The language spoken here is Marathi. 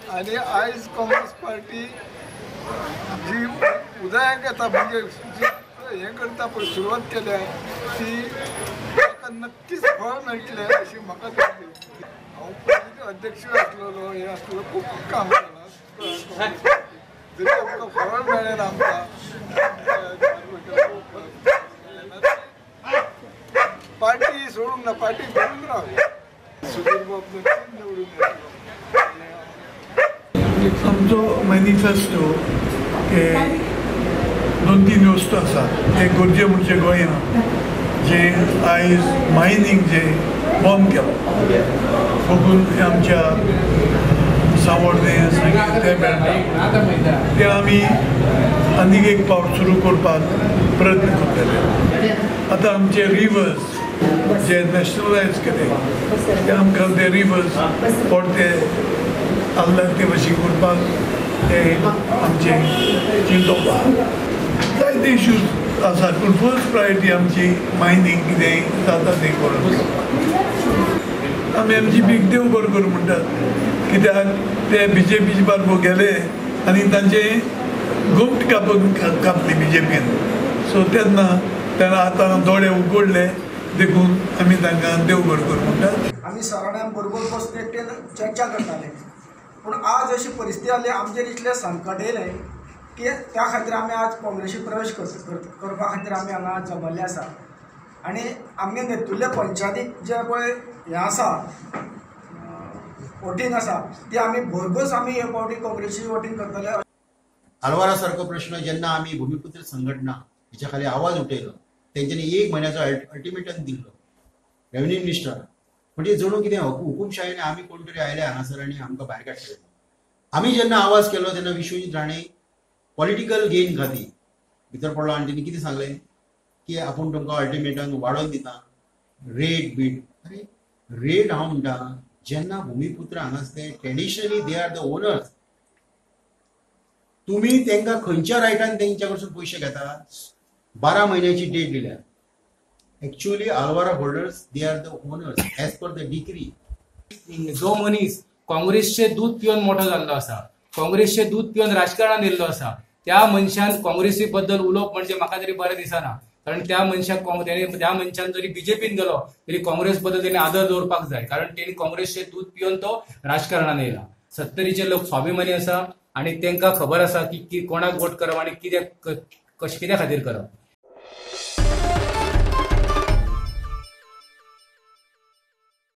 आणि आयज काँग्रेस पार्टी जी उदयाक येता म्हणजे जी हे करता पळय सुरवात केल्या ती ताका नक्कीच फळ मेळटलें अशी म्हाका दिसली. हांव पयलीं अध्यक्ष आसलेलो हे आसलेलो खूब काम केलां जरी आमकां फळ मेळ्ळें ना आमकां पार्टी सोडूंक ना पार्टी करून रावया सुधीर बाब नक्कीच निवडून येतलो. आमचो मॅनिफेस्टो हे 2-3 वस्तू आसा ते गरजे म्हणजे गोंयांत जे आयज मायनींग जे बंद केलो बघून आमच्या सांवड्डें सांगलें तें मेळटा ते आमी आनीक एक पावट सुरू करपाक प्रयत्न करतले. आतां आमचे रिवर्स जे नॅशनलायज केले ते आमकां ते रिवर्स परते आल्लाक ते भाशेन करपाक ते आमचे चिंतोवपाक जायते इश्यूज आसात पूण फर्स्ट प्रायोरिटी आमची मायनींग कितें जाता तें करून आमी एमजीपीक देव बरो करूं म्हणटात कित्याक ते BJP बारबर गेले आनी तांचे घुमट कापली BJPन सो तेन्ना आतां दोळे उगडले देखून आमी तांकां देव बरो करूं म्हणटात. आमी सगळ्यां बरोबर बसून एकटेन चर्चा करताले पूण आज अशी परिस्थिती जाली आमचेर इतलें संकट येयलें की त्या खातीर आमी आज काँग्रेसीक प्रवेश करपा खातीर आमी हांगा जमल्ले आसा आनी आमगे नेतुर्ले पंचायतीक जे पळय हें आसा वोटींग आसा ती आमी भरघोस आमी हे फावटी काँग्रेसीची वोटींग करतले. आलवारा सारको प्रश्न जेन्ना आमी भूमिपुत्र संघटना हेच्या खाली आवाज उठयलो तेंच्यांनी 1 म्हयन्याचो अल्टिमेटम दिल्लो रेव्हेन्यू मिनिस्टर म्हणजे जणू कितें हुकुमशायेन आमी कोण तरी आयले हांगासर आनी आमकां भायर काडटले. आमी जेन्ना आवाज केलो तेन्ना विश्वजीत राणे पॉलिटिकल गेन खातीर भितर पडलो आनी तेणी कितें सांगलें की आपूण तुमकां अल्टिमेटम वाडोवन दिता रेट बीट. अरे रेट हांव म्हणटा जेन्ना भूमिपुत्र हांगासले traditionally they are the owners तुम्ही तांकां खंयच्या रायटान तेंच्या कडसून पयशे घेता 12 म्हयन्याची डेट दिल्या. एक्चुअली आलवारा holders they are the owners as per the decree. जो मनीस काँग्रेसचे दूध पिवन मोठो जाल्लो आसा काँग्रेसचे दूध पिवन राजकारणात येयल्लो आसा त्या मनशान काँग्रेसी बद्दल उलोवप म्हणजे म्हाका तरी बरें दिसना कारण त्या मनशान जरी BJPन गेलो तरी काँग्रेस बद्दल तेणी आदर दवरपाक जाय कारण तेणी काँग्रेसचे दूध पिवन तो राजकारणात येयला. 70चे लोक स्वाभिमानी आसा आनी तांकां खबर आसा की कोणाक वोट करप आनी कित्या खातीर करप.